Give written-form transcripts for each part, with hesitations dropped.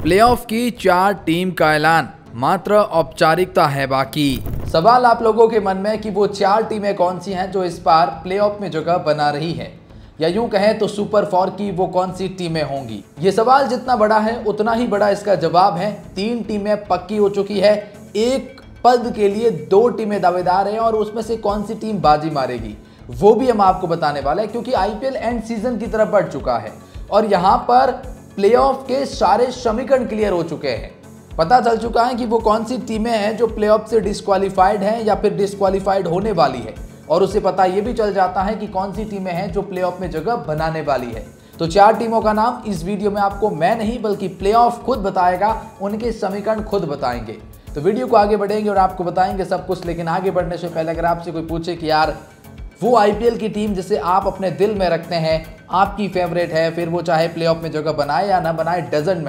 Playoff की 4 team का ऐलान, मात्र औपचारिकता है बाकी। सवाल आप लोगों के मन में कि वो 4 टीमें कौन सी हैं जो इस बार प्लेऑफ में जगह बना रही हैं, या यूं कहें तो सुपर 4 की वो कौन सी टीमें होंगी। ये सवाल जितना बड़ा है उतना ही बड़ा इसका जवाब है। 3 टीमें पक्की हो चुकी है, एक पद के लिए 2 टीमें दावेदार हैं और उसमें से कौन सी टीम बाजी मारेगी वो भी हम आपको बताने वाले हैं, क्योंकि आईपीएल एंड सीजन की तरफ बढ़ चुका है और यहां पर प्लेऑफ के सारे समीकरण क्लियर हो चुके हैं। पता चल चुका है कि वो कौन सी टीमें हैं जो प्लेऑफ से डिस्क्वालीफाइड हैं या फिर डिस्क्वालीफाइड होने वाली है, और उसे पता ये भी चल जाता है कि कौन सी टीमें हैं जो प्लेऑफ में जगह बनाने वाली है। तो 4 टीमों का नाम इस वीडियो में आपको मैं नहीं बल्कि प्लेऑफ खुद बताएगा, उनके समीकरण खुद बताएंगे। तो वीडियो को आगे बढ़ेंगे और आपको बताएंगे सब कुछ। लेकिन आगे बढ़ने से पहले अगर आपसे कोई पूछे कि यार वो आईपीएल की टीम जिसे आप अपने दिल में रखते हैं, आपकी फेवरेट है, फिर वो चाहे प्लेऑफ में जगह बनाए या ना बनाए, डजंट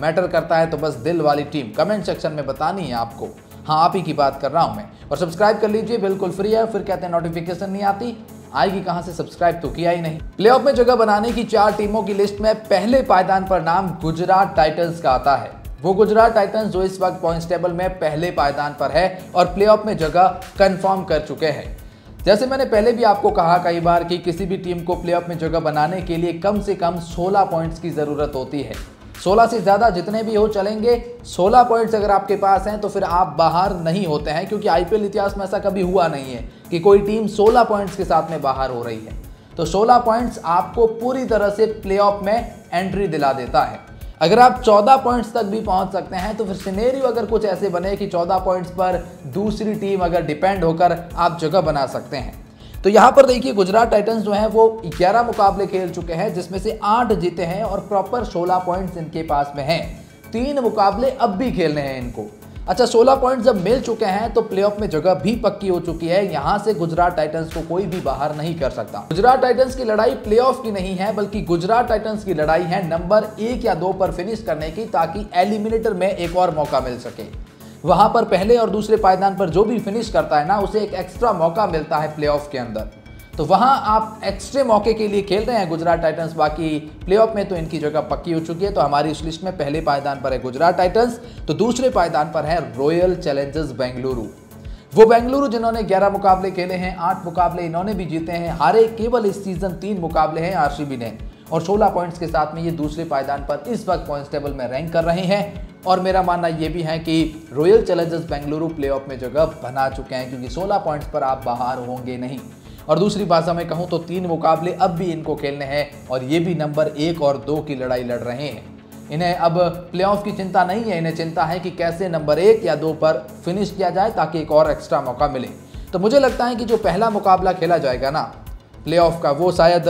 मैटर करता है तो बस दिल वाली टीम कमेंट सेक्शन में बतानी है आपको। हाँ, आप ही की बात कर रहा हूं मैं। और सब्सक्राइब कर लीजिए, बिल्कुल फ्री है। फिर कहते हैं नोटिफिकेशन नहीं आती, आएगी कहां से, सब्सक्राइब तो किया ही नहीं। प्लेऑफ में जगह बनाने की 4 टीमों की लिस्ट में पहले पायदान पर नाम गुजरात टाइटंस का आता है। वो गुजरात टाइटंस जो इस वक्त पॉइंट्स टेबल में पहले पायदान पर है और प्लेऑफ में जगह कंफर्म कर चुके हैं। जैसे मैंने पहले भी आपको कहा कई बार कि किसी भी टीम को प्लेऑफ में जगह बनाने के लिए कम से कम 16 पॉइंट्स की जरूरत होती है। 16 से ज्यादा जितने भी हो चलेंगे, 16 पॉइंट्स अगर आपके पास हैं तो फिर आप बाहर नहीं होते हैं, क्योंकि आईपीएल इतिहास में ऐसा कभी हुआ नहीं है कि कोई टीम 16 पॉइंट्स के साथ में बाहर हो रही है। तो 16 पॉइंट्स आपको पूरी तरह से प्लेऑफ में एंट्री दिला देता है। अगर आप 14 पॉइंट्स तक भी पहुंच सकते हैं तो फिर सिनेरियो अगर कुछ ऐसे बने कि 14 पॉइंट्स पर दूसरी टीम अगर डिपेंड होकर आप जगह बना सकते हैं। तो यहां पर देखिए गुजरात टाइटंस जो हैं वो 11 मुकाबले खेल चुके हैं, जिसमें से 8 जीते हैं और प्रॉपर 16 पॉइंट्स इनके पास में हैं। 3 मुकाबले अब भी खेलने हैं इनको। अच्छा, 16 पॉइंट्स जब मिल चुके हैं तो प्लेऑफ में जगह भी पक्की हो चुकी है। यहां से गुजरात टाइटंस को कोई भी बाहर नहीं कर सकता। गुजरात टाइटंस की लड़ाई प्लेऑफ की नहीं है, बल्कि गुजरात टाइटंस की लड़ाई है नंबर 1 या 2 पर फिनिश करने की, ताकि एलिमिनेटर में एक और मौका मिल सके। वहां पर पहले और दूसरे पायदान पर जो भी फिनिश करता है ना, उसे एक एक्स्ट्रा मौका मिलता है प्लेऑफ के अंदर। तो वहां आप एक्स्ट्रा मौके के लिए खेल रहे हैं गुजरात टाइटंस। बाकी प्लेऑफ में तो इनकी जगह पक्की हो चुकी है। तो हमारी इस लिस्ट में पहले पायदान पर है गुजरात टाइटंस, तो दूसरे पायदान पर है रॉयल चैलेंजर्स बेंगलुरु। वो बेंगलुरु जिन्होंने 11 मुकाबले खेले हैं, 8 मुकाबले इन्होंने भी जीते हैं, हारे केवल इस सीजन 3 मुकाबले हैं आरसीबी ने, और 16 पॉइंट्स के साथ में ये दूसरे पायदान पर इस वक्त पॉइंट्स टेबल में रैंक कर रहे हैं। और मेरा मानना ये भी है कि रॉयल चैलेंजर्स बेंगलुरु प्लेऑफ में जगह बना चुके हैं, क्योंकि 16 पॉइंट्स पर आप बाहर होंगे नहीं। और दूसरी भाषा में कहूं तो 3 मुकाबले अब भी इनको खेलने हैं, और ये भी नंबर 1 और 2 की लड़ाई लड़ रहे हैं। इन्हें अब प्लेऑफ की चिंता नहीं है, इन्हें चिंता है कि कैसे नंबर 1 या 2 पर फिनिश किया जाए ताकि एक और एक्स्ट्रा मौका मिले। तो मुझे लगता है कि जो पहला मुकाबला खेला जाएगा ना प्लेऑफ का, वो शायद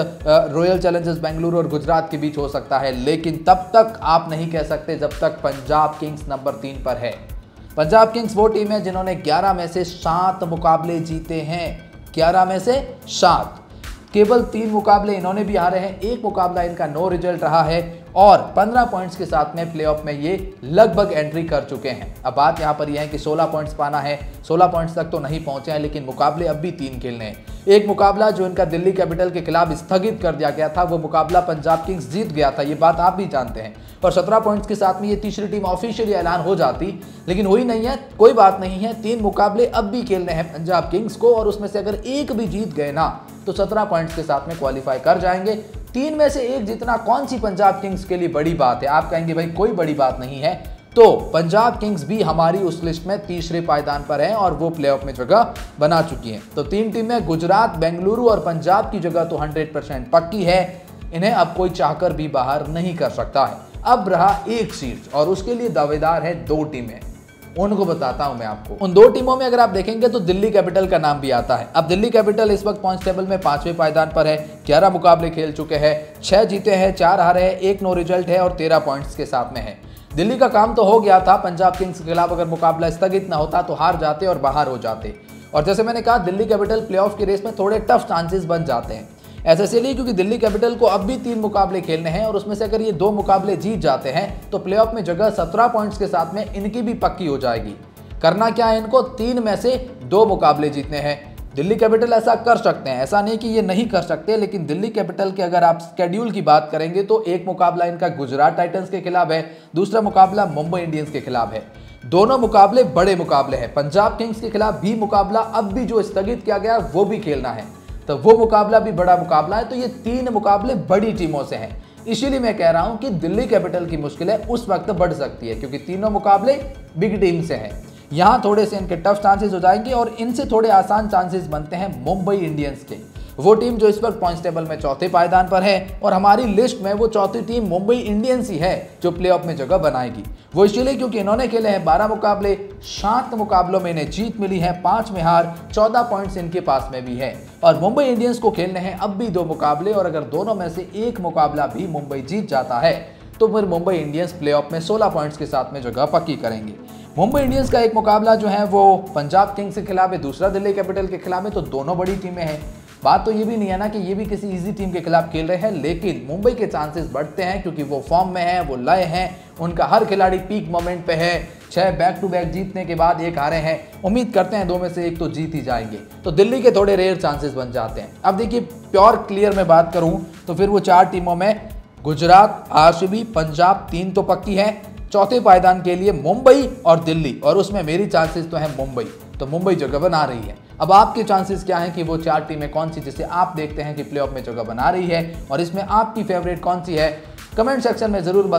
रॉयल चैलेंजर्स बेंगलुरु और गुजरात के बीच हो सकता है। लेकिन तब तक आप नहीं कह सकते जब तक पंजाब किंग्स नंबर 3 पर है। पंजाब किंग्स वो टीम है जिन्होंने 11 में से 7 मुकाबले जीते हैं। 11 में से 7, केवल 3 मुकाबले इन्होंने भी हारे हैं, 1 मुकाबला इनका नो रिजल्ट रहा है, और 15 पॉइंट्स के साथ में प्लेऑफ में ये लगभग एंट्री कर चुके हैं। अब बात यहाँ पर यह है कि 16 पॉइंट्स पाना है। 16 पॉइंट्स तक तो नहीं पहुंचे हैं, लेकिन मुकाबले अब भी 3 खेलने हैं। एक मुकाबला जो इनका दिल्ली कैपिटल के खिलाफ स्थगित कर दिया गया था, वो मुकाबला पंजाब किंग्स जीत गया था, ये बात आप भी जानते हैं। और 17 पॉइंट्स के साथ में ये तीसरी टीम ऑफिशियली ऐलान हो जाती, लेकिन हुई नहीं है। कोई बात नहीं है, 3 मुकाबले अब भी खेलने हैं पंजाब किंग्स को, और उसमें से अगर एक भी जीत गए ना तो 17 पॉइंट्स के साथ में क्वालिफाई कर जाएंगे। 3 में से 1 जीतना कौन सी पंजाब किंग्स के लिए बड़ी बात है? आप कहेंगे भाई कोई बड़ी बात नहीं है। तो पंजाब किंग्स भी हमारी उस लिस्ट में तीसरे पायदान पर है और वो प्लेऑफ में जगह बना चुकी है। तो 3 टीमें गुजरात, बेंगलुरु और पंजाब की जगह तो 100% पक्की है। इन्हें अब कोई चाहकर भी बाहर नहीं कर सकता है। अब रहा एक सीट, और उसके लिए दावेदार है 2 टीमें। उनको बताता हूं मैं आपको। उन 2 टीमों में अगर आप देखेंगे तो दिल्ली कैपिटल का नाम भी आता है। अब दिल्ली कैपिटल इस वक्त पॉइंट्स टेबल में 5वें पायदान पर है। 11 मुकाबले खेल चुके हैं, 6 जीते हैं, 4 हारे हैं, 1 नो रिजल्ट है और 13 पॉइंट्स के साथ में है। दिल्ली का काम तो हो गया था, पंजाब किंग्स के खिलाफ अगर मुकाबला स्थगित ना होता तो हार जाते और बाहर हो जाते। और जैसे मैंने कहा, दिल्ली कैपिटल प्लेऑफ की रेस में थोड़े टफ चांसेस बन जाते हैं। ऐसा इसलिए क्योंकि दिल्ली कैपिटल को अब भी 3 मुकाबले खेलने हैं, और उसमें से अगर ये 2 मुकाबले जीत जाते हैं तो प्लेऑफ में जगह 17 पॉइंट्स के साथ में इनकी भी पक्की हो जाएगी। करना क्या है इनको? 3 में से 2 मुकाबले जीतने हैं। दिल्ली कैपिटल ऐसा कर सकते हैं, ऐसा नहीं कि ये नहीं कर सकते, लेकिन दिल्ली कैपिटल के अगर आप स्केड्यूल की बात करेंगे तो एक मुकाबला इनका गुजरात टाइटंस के खिलाफ है, दूसरा मुकाबला मुंबई इंडियंस के खिलाफ है। दोनों मुकाबले बड़े मुकाबले हैं। पंजाब किंग्स के खिलाफ भी मुकाबला अब भी जो स्थगित किया गया वो भी खेलना है, तो वो मुकाबला भी बड़ा मुकाबला है। तो ये 3 मुकाबले बड़ी टीमों से हैं, इसीलिए मैं कह रहा हूं कि दिल्ली कैपिटल की मुश्किलें उस वक्त बढ़ सकती है, क्योंकि तीनों मुकाबले बिग टीम से हैं। यहां थोड़े से इनके टफ चांसेस हो जाएंगे और इनसे थोड़े आसान चांसेस बनते हैं मुंबई इंडियंस के। वो टीम जो इस वक्त पॉइंट्स टेबल में चौथे पायदान पर है और हमारी लिस्ट में वो चौथी टीम मुंबई इंडियंस ही है जो प्लेऑफ में जगह बनाएगी। वो इसलिए क्योंकि इन्होंने खेले हैं 12 मुकाबले, 7 मुकाबलों में इन्हें जीत मिली है, 5 में हार, 14 पॉइंट्स इनके पास में भी है। और मुंबई इंडियंस को खेलने हैं अब भी 2 मुकाबले, और अगर दोनों में से एक मुकाबला भी मुंबई जीत जाता है तो फिर मुंबई इंडियंस प्लेऑफ में 16 पॉइंट्स के साथ में जगह पक्की करेंगे। मुंबई इंडियंस का एक मुकाबला जो है वो पंजाब किंग्स के खिलाफ है, दूसरा दिल्ली कैपिटल के खिलाफ है, तो दोनों बड़ी टीमें हैं। बात तो ये भी नहीं है ना कि ये भी किसी इजी टीम के खिलाफ खेल रहे हैं, लेकिन मुंबई के चांसेस बढ़ते हैं क्योंकि वो फॉर्म में है, वो लय हैं, उनका हर खिलाड़ी पीक मोमेंट पे है। 6 बैक टू बैक जीतने के बाद 1 हारे हैं, उम्मीद करते हैं 2 में से 1 तो जीत ही जाएंगे, तो दिल्ली के थोड़े रेयर चांसेस बन जाते हैं। अब देखिए प्योर क्लियर में बात करूं तो फिर वो 4 टीमों में गुजरात, आरसीबी, पंजाब 3 तो पक्की है, चौथे पायदान के लिए मुंबई और दिल्ली, और उसमें मेरी चांसेस तो है मुंबई, तो मुंबई जगह बना रही है। अब आपके चांसेस क्या हैं कि वो 4 टीमें कौन सी जिसे आप देखते हैं कि प्लेऑफ में जगह बना रही है, और इसमें आपकी फेवरेट कौन सी है, कमेंट सेक्शन में जरूर बताएं।